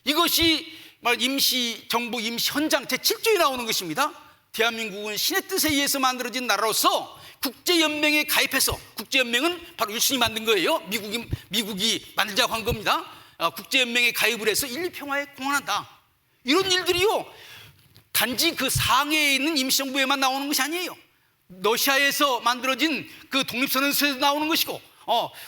이것이 임시정부 임시헌장 제7조에 나오는 것입니다. 대한민국은 신의 뜻에 의해서 만들어진 나라로서 국제연맹에 가입해서, 국제연맹은 바로 윌슨이 만든 거예요. 미국이 만들자고 한 겁니다. 국제연맹에 가입을 해서 인류 평화에 공헌한다. 이런 일들이요 단지 그 상해에 있는 임시정부에만 나오는 것이 아니에요. 러시아에서 만들어진 그 독립선언서에서 나오는 것이고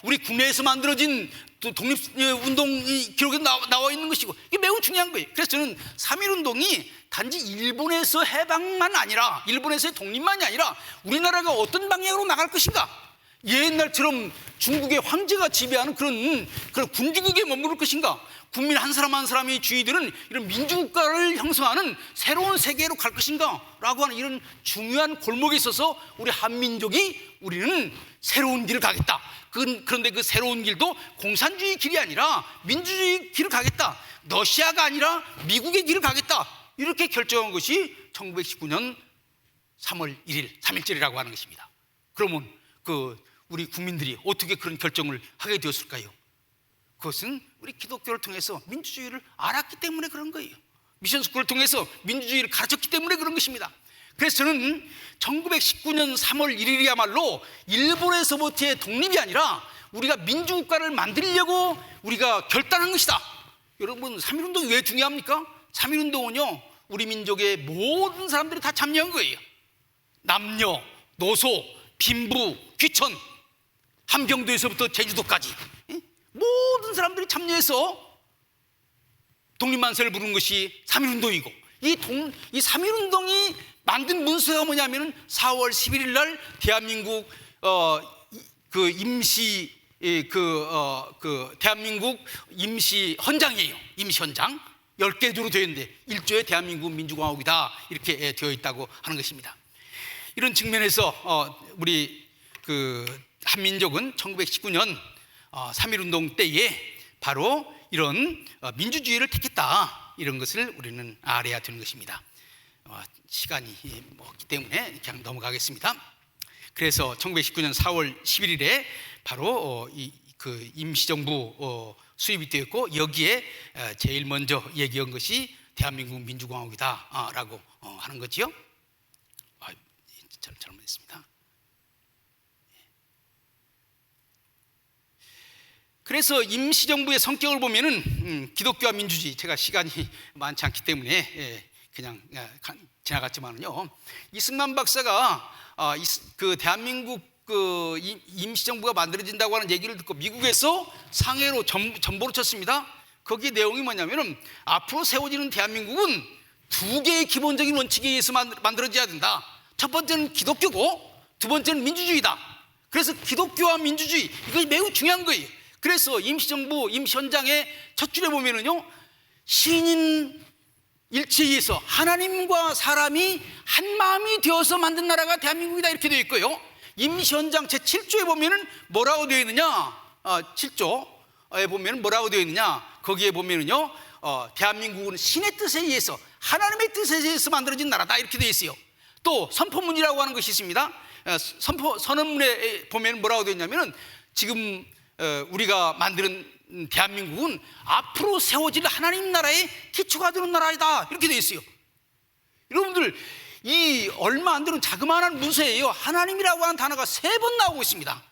우리 국내에서 만들어진 독립운동 기록에 나와 있는 것이고 이게 매우 중요한 거예요. 그래서 저는 3.1운동이 단지 일본에서 해방만 아니라, 일본에서의 독립만이 아니라 우리나라가 어떤 방향으로 나갈 것인가, 옛날처럼 중국의 황제가 지배하는 그런 군주국에 머무를 것인가, 국민 한 사람 한 사람의 주의들은 이런 민주국가를 형성하는 새로운 세계로 갈 것인가 라고 하는 이런 중요한 골목에 있어서 우리 한민족이 우리는 새로운 길을 가겠다. 그런데 그 새로운 길도 공산주의 길이 아니라 민주주의 길을 가겠다, 러시아가 아니라 미국의 길을 가겠다, 이렇게 결정한 것이 1919년 3월 1일 3.1절이라고 하는 것입니다. 그러면 우리 국민들이 어떻게 그런 결정을 하게 되었을까요? 그것은 우리 기독교를 통해서 민주주의를 알았기 때문에 그런 거예요. 미션스쿨을 통해서 민주주의를 가르쳤기 때문에 그런 것입니다. 그래서 저는 1919년 3월 1일이야말로 일본에서부터의 독립이 아니라 우리가 민주국가를 만들려고 우리가 결단한 것이다. 여러분 3.1운동이 왜 중요합니까? 3.1운동은요 우리 민족의 모든 사람들이 다 참여한 거예요. 남녀, 노소, 빈부, 귀천, 함경도에서부터 제주도까지 모든 사람들이 참여해서 독립만세를 부른 것이 3.1운동이고 이 3.1운동이 만든 문서가 뭐냐면 4월 11일 날 대한민국 그 임시 대한민국 임시 헌장이에요. 임시 헌장 10개 조로 되어 있는데 1조에 대한민국 민주공화국이다 이렇게 되어 있다고 하는 것입니다. 이런 측면에서 우리 한민족은 1919년 3.1운동 때에 바로 이런 민주주의를 택했다, 이런 것을 우리는 알아야 되는 것입니다. 시간이 없기 때문에 그냥 넘어가겠습니다. 그래서 1919년 4월 11일에 바로 그 임시정부 수립이 되었고, 여기에 제일 먼저 얘기한 것이 대한민국 민주공화국이다 라고 하는 거지요. 잘못했습니다. 그래서 임시정부의 성격을 보면은 기독교와 민주주의, 제가 시간이 많지 않기 때문에 그냥 지나갔지만요, 이승만 박사가 그 대한민국 그 임시정부가 만들어진다고 하는 얘기를 듣고 미국에서 상해로 전보를 쳤습니다. 거기 내용이 뭐냐면은 앞으로 세워지는 대한민국은 2개의 기본적인 원칙에 의해서 만들어져야 된다. 첫 번째는 기독교고 두 번째는 민주주의다. 그래서 기독교와 민주주의, 이것이 매우 중요한 거예요. 그래서 임시정부 임시헌장의 첫 줄에 보면은요, 신인 일치에 의해서 하나님과 사람이 한 마음이 되어서 만든 나라가 대한민국이다 이렇게 되어 있고요. 임시헌장 제7조에 보면은 뭐라고 되어 있느냐, 7조에 보면은 뭐라고 되어 있느냐, 거기에 보면은요, 대한민국은 신의 뜻에 의해서 하나님의 뜻에 의해서 만들어진 나라다 이렇게 되어 있어요. 또 선포문이라고 하는 것이 있습니다. 선언문에 보면 뭐라고 되어 있냐면은 지금 우리가 만드는 대한민국은 앞으로 세워질 하나님 나라의 기초가 되는 나라이다 이렇게 되어 있어요. 여러분들, 이 얼마 안 되는 자그마한 문서예요. 하나님이라고 하는 단어가 3번 나오고 있습니다.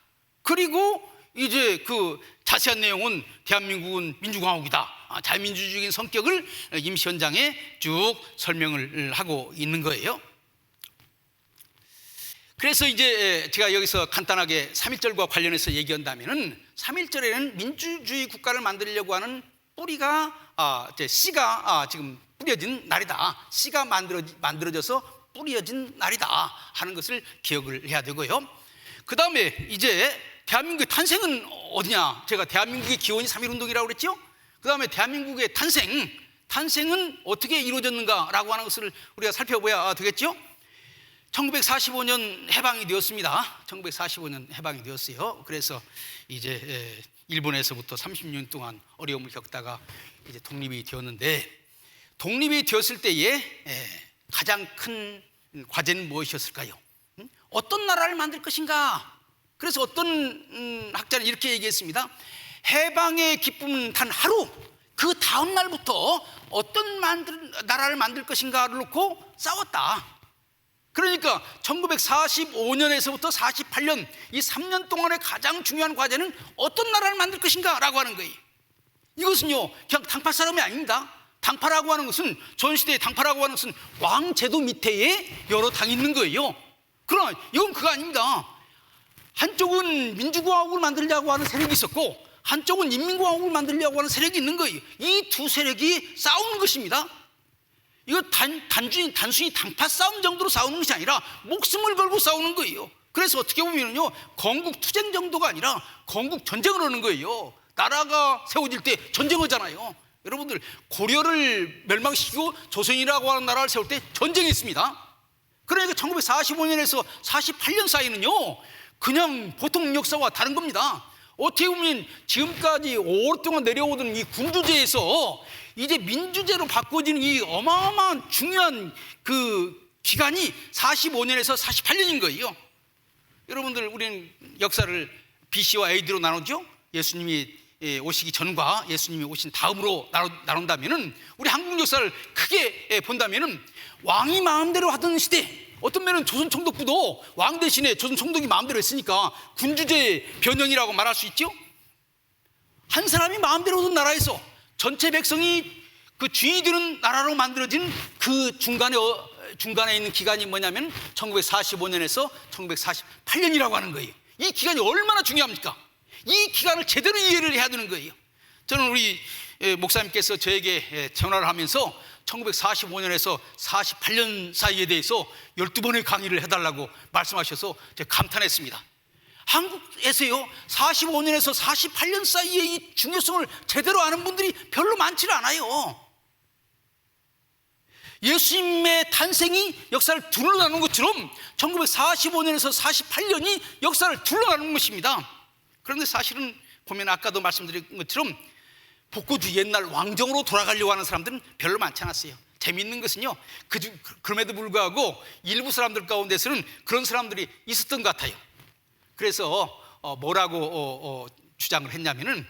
그리고 이제 그 자세한 내용은 대한민국은 민주공화국이다, 자유민주주의적인 성격을 임시헌장에 쭉 설명을 하고 있는 거예요. 그래서 이제 제가 여기서 간단하게 3.1절과 관련해서 얘기한다면은, 3.1절에는 민주주의 국가를 만들려고 하는 뿌리가 씨가 지금 뿌려진 날이다, 씨가 만들어져서 뿌려진 날이다 하는 것을 기억을 해야 되고요. 그 다음에 이제 대한민국의 탄생은 어디냐, 제가 대한민국의 기원이 3.1운동이라고 그랬죠. 그 다음에 대한민국의 탄생은 어떻게 이루어졌는가라고 하는 것을 우리가 살펴봐야 되겠죠. 1945년 해방이 되었습니다. 1945년 해방이 되었어요. 그래서 이제 일본에서부터 30년 동안 어려움을 겪다가 이제 독립이 되었는데, 독립이 되었을 때에 가장 큰 과제는 무엇이었을까요? 어떤 나라를 만들 것인가? 그래서 어떤 학자는 이렇게 얘기했습니다. 해방의 기쁨은 단 하루, 그 다음 날부터 어떤 나라를 만들 것인가를 놓고 싸웠다. 그러니까 1945년에서부터 48년 이 3년 동안의 가장 중요한 과제는 어떤 나라를 만들 것인가 라고 하는 거예요. 이것은요, 그냥 당파 싸움이 아닙니다. 당파라고 하는 것은, 전시대의 당파라고 하는 것은 왕제도 밑에에 여러 당이 있는 거예요. 그러나 이건 그거 아닙니다. 한쪽은 민주공화국을 만들려고 하는 세력이 있었고, 한쪽은 인민공화국을 만들려고 하는 세력이 있는 거예요. 이 두 세력이 싸우는 것입니다. 이거 단순히 당파 싸움 정도로 싸우는 것이 아니라 목숨을 걸고 싸우는 거예요. 그래서 어떻게 보면요, 건국 투쟁 정도가 아니라 건국 전쟁을 하는 거예요. 나라가 세워질 때 전쟁하잖아요. 여러분들, 고려를 멸망시키고 조선이라고 하는 나라를 세울 때 전쟁했습니다. 그러니까 1945년에서 48년 사이는요, 그냥 보통 역사와 다른 겁니다. 어떻게 보면 지금까지 오랫동안 내려오던 이 군주제에서 이제 민주제로 바꿔지는 이 어마어마한 중요한 그 기간이 45년에서 48년인 거예요. 여러분들, 우리는 역사를 BC와 AD로 나누죠. 예수님이 오시기 전과 예수님이 오신 다음으로 나눈다면은, 우리 한국 역사를 크게 본다면은, 왕이 마음대로 하던 시대, 어떤 면은 조선 총독부도 왕 대신에 조선 총독이 마음대로 했으니까 군주제 변형이라고 말할 수 있죠. 한 사람이 마음대로 하던 나라에서 전체 백성이 그 주인이 되는 나라로 만들어진 그 중간에 있는 기간이 뭐냐면 1945년에서 1948년이라고 하는 거예요. 이 기간이 얼마나 중요합니까? 이 기간을 제대로 이해를 해야 되는 거예요. 저는 우리 목사님께서 저에게 전화를 하면서 1945년에서 48년 사이에 대해서 12번의 강의를 해달라고 말씀하셔서 제가 감탄했습니다. 한국에서요 45년에서 48년 사이에 이 중요성을 제대로 아는 분들이 별로 많지를 않아요. 예수님의 탄생이 역사를 둘러나는 것처럼 1945년에서 48년이 역사를 둘러나는 것입니다. 그런데 사실은 보면 아까도 말씀드린 것처럼 복고주 옛날 왕정으로 돌아가려고 하는 사람들은 별로 많지 않았어요. 재미있는 것은요, 그럼에도 불구하고 일부 사람들 가운데서는 그런 사람들이 있었던 것 같아요. 그래서 뭐라고 주장을 했냐면은,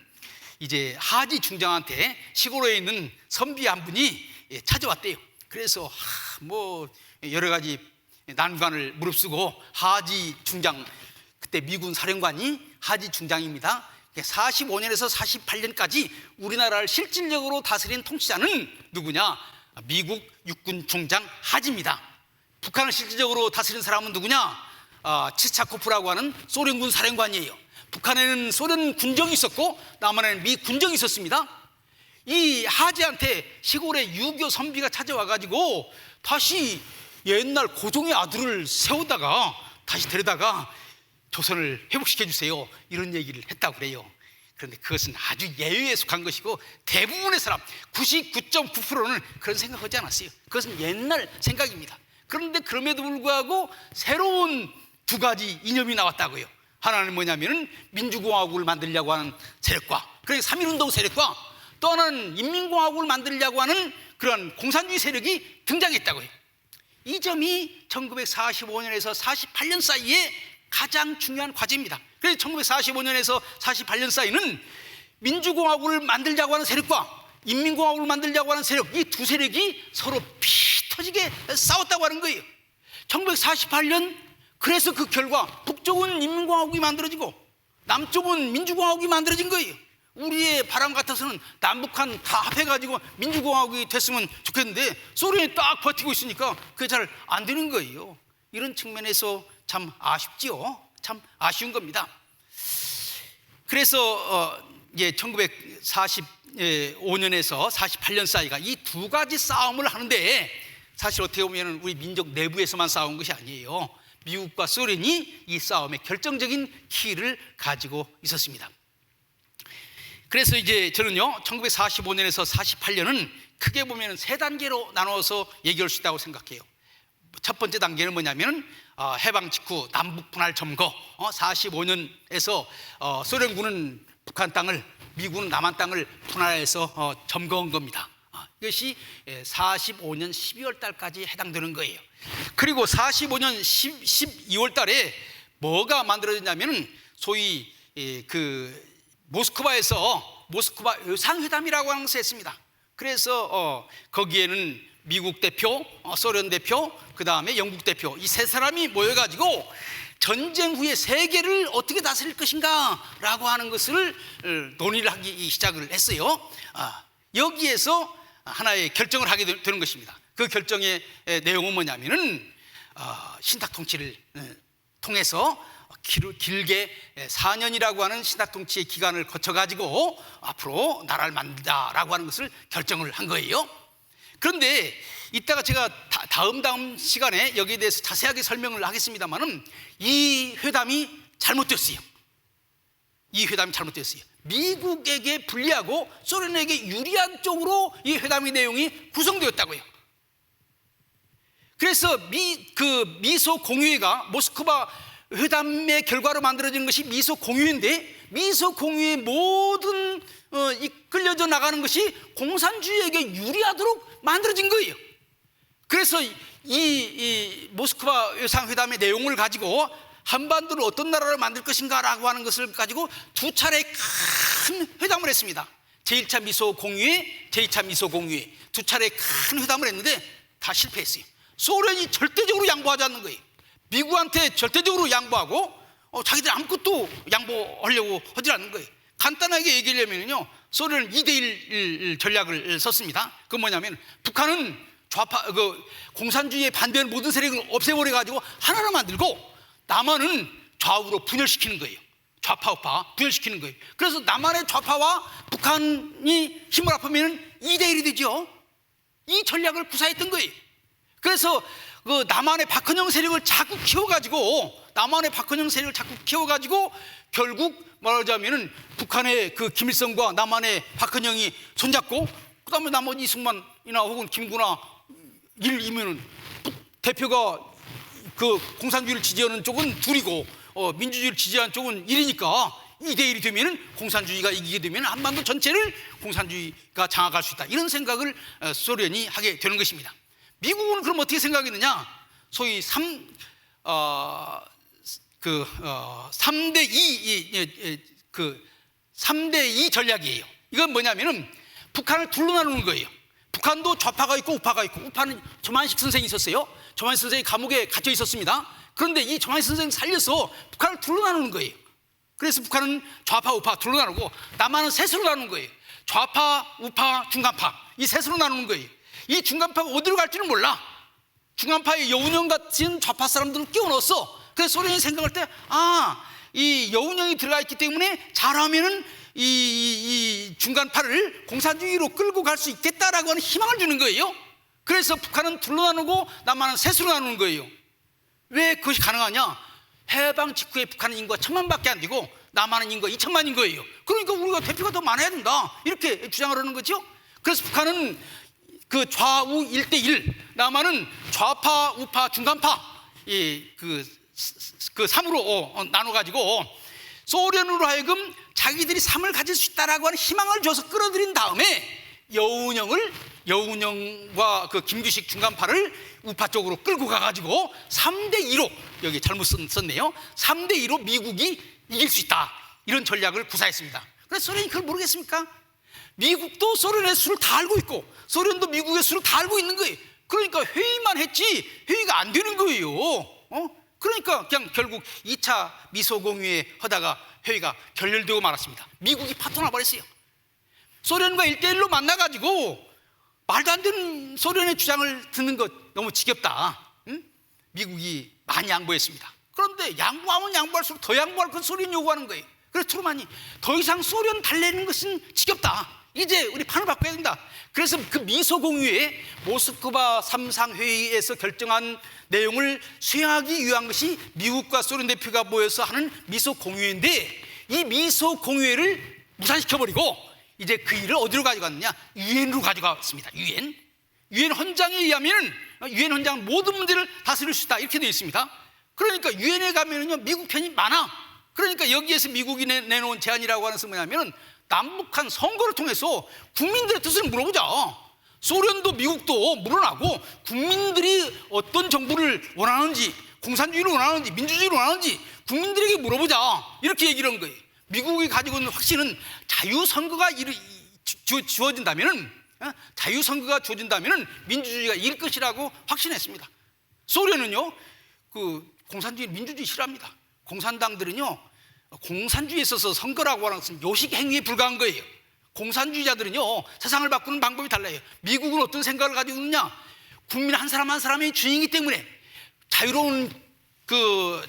이제 하지 중장한테 시골에 있는 선비 한 분이 찾아왔대요. 그래서 뭐 여러 가지 난관을 무릅쓰고 하지 중장, 그때 미군 사령관이 하지 중장입니다. 45년에서 48년까지 우리나라를 실질적으로 다스린 통치자는 누구냐? 미국 육군 중장 하지입니다. 북한을 실질적으로 다스린 사람은 누구냐? 치차코프라고 하는 소련군 사령관이에요. 북한에는 소련 군정이 있었고 남한에는 미 군정이 있었습니다. 이 하지한테 시골에 유교 선비가 찾아와가지고 다시 옛날 고종의 아들을 세우다가 다시 데려다가 조선을 회복시켜 주세요, 이런 얘기를 했다고 그래요. 그런데 그것은 아주 예외에 속한 것이고 대부분의 사람 99.9%는 그런 생각하지 않았어요. 그것은 옛날 생각입니다. 그런데 그럼에도 불구하고 새로운 두 가지 이념이 나왔다고요. 하나는 뭐냐면은 민주공화국을 만들려고 하는 세력과, 그러니까 3.1운동 세력과, 또 하나는 인민공화국을 만들려고 하는 그런 공산주의 세력이 등장했다고요. 이 점이 1945년에서 48년 사이에 가장 중요한 과제입니다. 그래서 1945년에서 48년 사이는 민주공화국을 만들자고 하는 세력과 인민공화국을 만들자고 하는 세력, 이 두 세력이 서로 피 터지게 싸웠다고 하는 거예요. 1948년, 그래서 그 결과 북쪽은 인민공화국이 만들어지고 남쪽은 민주공화국이 만들어진 거예요. 우리의 바람 같아서는 남북한 다 합해가지고 민주공화국이 됐으면 좋겠는데 소련이 딱 버티고 있으니까 그게 잘 안 되는 거예요. 이런 측면에서 참 아쉽지요. 참 아쉬운 겁니다. 그래서 이제 1945년에서 48년 사이가 이 두 가지 싸움을 하는데, 사실 어떻게 보면 우리 민족 내부에서만 싸운 것이 아니에요. 미국과 소련이 이 싸움의 결정적인 키를 가지고 있었습니다. 그래서 이제 저는요 1945년에서 48년은 크게 보면 세 단계로 나눠서 얘기할 수 있다고 생각해요. 첫 번째 단계는 뭐냐면 해방 직후 남북 분할 점거, 45년에서 소련군은 북한 땅을, 미국은 남한 땅을 분할해서 점거한 겁니다. 이것이 45년 12월 달까지 해당되는 거예요. 그리고 45년 12월 달에 뭐가 만들어졌냐면 소위 그 모스크바에서 모스크바 의상회담이라고 하는 것을 했습니다. 그래서 거기에는 미국 대표, 소련 대표, 그 다음에 영국 대표, 이 세 사람이 모여가지고 전쟁 후에 세계를 어떻게 다스릴 것인가 라고 하는 것을 논의를 하기 시작을 했어요. 여기에서 하나의 결정을 하게 되는 것입니다. 그 결정의 내용은 뭐냐면은 신탁 통치를 통해서 길게 4년이라고 하는 신탁 통치의 기간을 거쳐가지고 앞으로 나라를 만들자라고 하는 것을 결정을 한 거예요. 그런데 이따가 제가 다음 시간에 여기에 대해서 자세하게 설명을 하겠습니다만은 이 회담이 잘못됐어요. 이 회담이 잘못됐어요. 미국에게 불리하고 소련에게 유리한 쪽으로 이 회담의 내용이 구성되었다고요. 그래서 미소 공유회가 모스크바 회담의 결과로 만들어진 것이 미소 공유회인데, 미소 공유회 모든 이끌려져 나가는 것이 공산주의에게 유리하도록 만들어진 거예요. 그래서 이 모스크바 의상회담의 내용을 가지고 한반도를 어떤 나라로 만들 것인가라고 하는 것을 가지고 두 차례 큰 회담을 했습니다. 제1차 미소 공유회, 제2차 미소 공유회, 두 차례 큰 회담을 했는데 다 실패했어요. 소련이 절대적으로 양보하지 않는 거예요. 미국한테 절대적으로 양보하고 자기들 아무것도 양보하려고 하지 않는 거예요. 간단하게 얘기하려면요, 소련은 2대1 전략을 썼습니다. 그건 뭐냐면 북한은 좌파 공산주의에 반대하는 모든 세력을 없애버려 가지고 하나로 만들고, 남한은 좌우로 분열시키는 거예요. 좌파 우파 분열시키는 거예요. 그래서 남한의 좌파와 북한이 힘을 합하면 2대1이 되죠. 이 전략을 구사했던 거예요. 그래서 그 남한의 박헌영 세력을 자꾸 키워가지고 남한의 박헌영 세력을 자꾸 키워가지고 결국 말하자면은 북한의 그 김일성과 남한의 박헌영이 손잡고 그다음에 나머지 이승만이나 혹은 김구나 일이면은 대표가 그 공산주의를 지지하는 쪽은 둘이고 민주주의를 지지하는 쪽은 1이니까 2대1이 되면은 공산주의가 이기게 되면 한반도 전체를 공산주의가 장악할 수 있다, 이런 생각을 소련이 하게 되는 것입니다. 미국은 그럼 어떻게 생각했느냐? 소위 3대2 전략이에요. 이건 뭐냐면은 북한을 둘로 나누는 거예요. 북한도 좌파가 있고 우파가 있고, 우파는 조만식 선생이 있었어요. 조만식 선생이 감옥에 갇혀 있었습니다. 그런데 이 조만식 선생을 살려서 북한을 둘로 나누는 거예요. 그래서 북한은 좌파 우파 둘로 나누고 남한은 셋으로 나누는 거예요. 좌파 우파 중간파, 이 셋으로 나누는 거예요. 이 중간파가 어디로 갈지는 몰라. 중간파의 여운형 같은 좌파 사람들을 끼워 넣었어. 그래서 소련이 생각할 때 이 여운형이 들어가 있기 때문에 잘하면은 이 중간파를 공산주의로 끌고 갈 수 있겠다라고 하는 희망을 주는 거예요. 그래서 북한은 둘로 나누고 남한은 셋으로 나누는 거예요. 왜 그것이 가능하냐? 해방 직후에 북한은 인구가 1000만밖에 안 되고 남한은 인구가 2000만인 거예요. 그러니까 우리가 대표가 더 많아야 된다, 이렇게 주장을 하는 거죠. 그래서 북한은 그 좌우 1대1, 남한은 좌파 우파 중간파 그 3으로 나눠가지고 소련으로 하여금 자기들이 삶을 가질 수 있다라고 하는 희망을 줘서 끌어들인 다음에 여운형과 그 김규식 중간파를 우파 쪽으로 끌고 가가지고 3대2로, 여기 잘못 썼네요, 3대2로 미국이 이길 수 있다, 이런 전략을 구사했습니다. 그래서 소련이 그걸 모르겠습니까? 미국도 소련의 수를 다 알고 있고 소련도 미국의 수를 다 알고 있는 거예요. 그러니까 회의만 했지 회의가 안 되는 거예요. 그러니까 그냥 결국 2차 미소공유회 하다가 회의가 결렬되고 말았습니다. 미국이 파토나 버렸어요. 소련과 1대1로 만나가지고 말도 안 되는 소련의 주장을 듣는 것 너무 지겹다. 미국이 많이 양보했습니다. 그런데 양보하면 양보할수록 더 양보할 건 소련이 요구하는 거예요. 그래서 트루만이 더 이상 소련 달래는 것은 지겹다, 이제 우리 판을 바꿔야 된다. 그래서 그 미소공유회, 모스크바 3상 회의에서 결정한 내용을 수행하기 위한 것이 미국과 소련 대표가 모여서 하는 미소공유회인데, 이 미소공유회를 무산시켜버리고 이제 그 일을 어디로 가져갔느냐? 유엔으로 가져갔습니다. 유엔 헌장에 의하면 유엔 헌장은 모든 문제를 다스릴 수 있다, 이렇게 되어 있습니다. 그러니까 유엔에 가면은요 미국 편이 많아. 그러니까 여기에서 미국이 내놓은 제안이라고 하는 것은 뭐냐면 남북한 선거를 통해서 국민들의 뜻을 물어보자. 소련도 미국도 물어나고 국민들이 어떤 정부를 원하는지, 공산주의를 원하는지 민주주의를 원하는지 국민들에게 물어보자, 이렇게 얘기를 한 거예요. 미국이 가지고 있는 확신은 자유선거가 주어진다면은 민주주의가 이길 것이라고 확신했습니다. 소련은요 그 공산주의 민주주의 싫어합니다. 공산당들은요 공산주의에 있어서 선거라고 하는 것은 요식 행위에 불과한 거예요. 공산주의자들은요 세상을 바꾸는 방법이 달라요. 미국은 어떤 생각을 가지고 있느냐? 국민 한 사람 한 사람이 주인이기 때문에 자유로운 그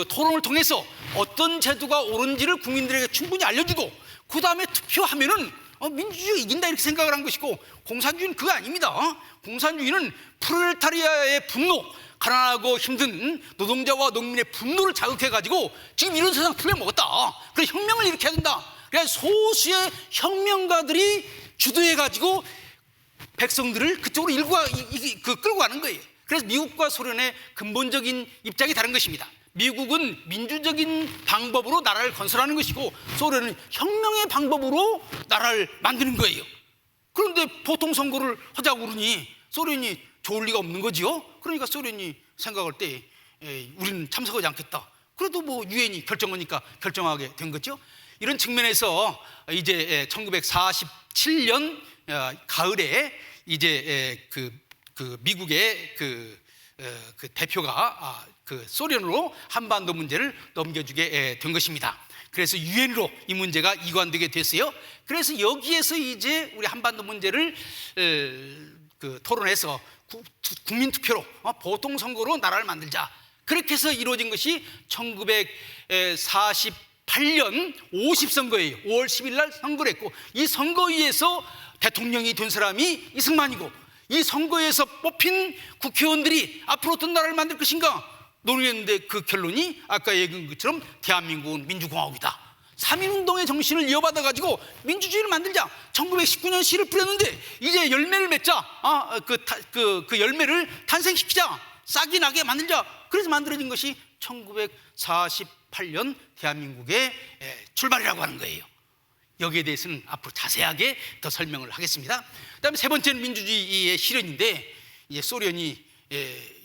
토론을 통해서 어떤 제도가 옳은지를 국민들에게 충분히 알려주고 그 다음에 투표하면은 민주주의가 이긴다, 이렇게 생각을 한 것이고, 공산주의는 그거 아닙니다. 공산주의는 프롤레타리아의 분노, 가난하고 힘든 노동자와 농민의 분노를 자극해가지고 지금 이런 세상 풀려먹었다, 그래서 혁명을 일으켜야 된다. 그래서 소수의 혁명가들이 주도해가지고 백성들을 그쪽으로 끌고 가는 거예요. 그래서 미국과 소련의 근본적인 입장이 다른 것입니다. 미국은 민주적인 방법으로 나라를 건설하는 것이고 소련은 혁명의 방법으로 나라를 만드는 거예요. 그런데 보통 선거를 하자고 그러니 소련이 좋을 리가 없는 거지요. 그러니까 소련이 생각할 때 우리는 참석하지 않겠다. 그래도 뭐 유엔이 결정하니까 결정하게 된 거죠. 이런 측면에서 이제 1947년 가을에 이제 그 미국의 그 대표가 그 소련으로 한반도 문제를 넘겨주게 된 것입니다. 그래서 유엔으로 이 문제가 이관되게 됐어요. 그래서 여기에서 이제 우리 한반도 문제를 토론해서 국민투표로 보통 선거로 나라를 만들자, 그렇게 해서 이루어진 것이 1948년 50선거예요. 5월 10일 날 선거를 했고, 이 선거위에서 대통령이 된 사람이 이승만이고, 이 선거에서 뽑힌 국회의원들이 앞으로 어떤 나라를 만들 것인가, 논의했는데 그 결론이 아까 얘기한 것처럼 대한민국은 민주공화국이다. 3.1운동의 정신을 이어받아 가지고 민주주의를 만들자. 1919년 씨를 뿌렸는데 이제 열매를 맺자. 그 열매를 탄생시키자. 싹이 나게 만들자. 그래서 만들어진 것이 1948년 대한민국의 출발이라고 하는 거예요. 여기에 대해서는 앞으로 자세하게 더 설명을 하겠습니다. 그다음에 세 번째는 민주주의의 실현인데, 이제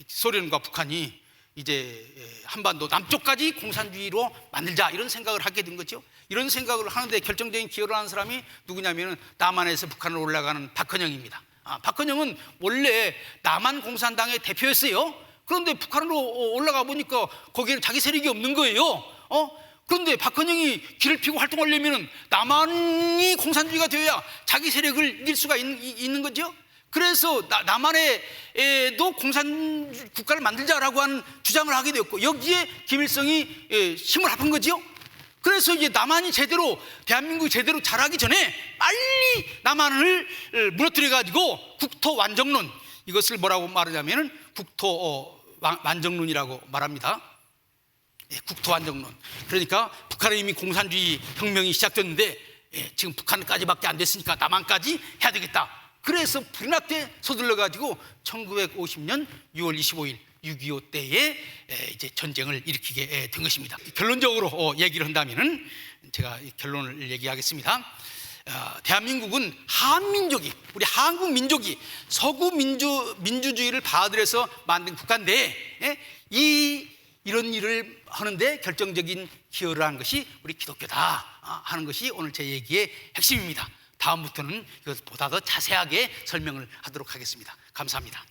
소련과 북한이 이제 한반도 남쪽까지 공산주의로 만들자, 이런 생각을 하게 된 거죠. 이런 생각을 하는데 결정적인 기여를 하는 사람이 누구냐면은 남한에서 북한으로 올라가는 박헌영입니다. 박헌영은 원래 남한 공산당의 대표였어요. 그런데 북한으로 올라가 보니까 거기에는 자기 세력이 없는 거예요. 그런데 박헌영이 길을 피고 활동하려면은 남한이 공산주의가 되어야 자기 세력을 이길 수가 있는 거죠. 그래서 남한에도 공산 국가를 만들자라고 하는 주장을 하게 되었고, 여기에 김일성이 힘을 합한 거죠. 그래서 이제 남한이 제대로, 대한민국이 제대로 자라기 전에 빨리 남한을 무너뜨려 가지고 국토 완정론, 이것을 뭐라고 말하냐면은 국토 완정론이라고 말합니다. 국토 완정론. 그러니까 북한은 이미 공산주의 혁명이 시작됐는데 지금 북한까지밖에 안 됐으니까 남한까지 해야 되겠다. 그래서 불이 났대 서둘러 가지고 1950년 6월 25일 6.25 때에 이제 전쟁을 일으키게 된 것입니다. 결론적으로 얘기를 한다면은, 제가 결론을 얘기하겠습니다. 대한민국은 한민족이, 우리 한국 민족이 서구 민주주의를 받아들여서 만든 국가인데, 이런 일을 하는데 결정적인 기여를 한 것이 우리 기독교다 하는 것이 오늘 제 얘기의 핵심입니다. 다음부터는 이것보다 더 자세하게 설명을 하도록 하겠습니다. 감사합니다.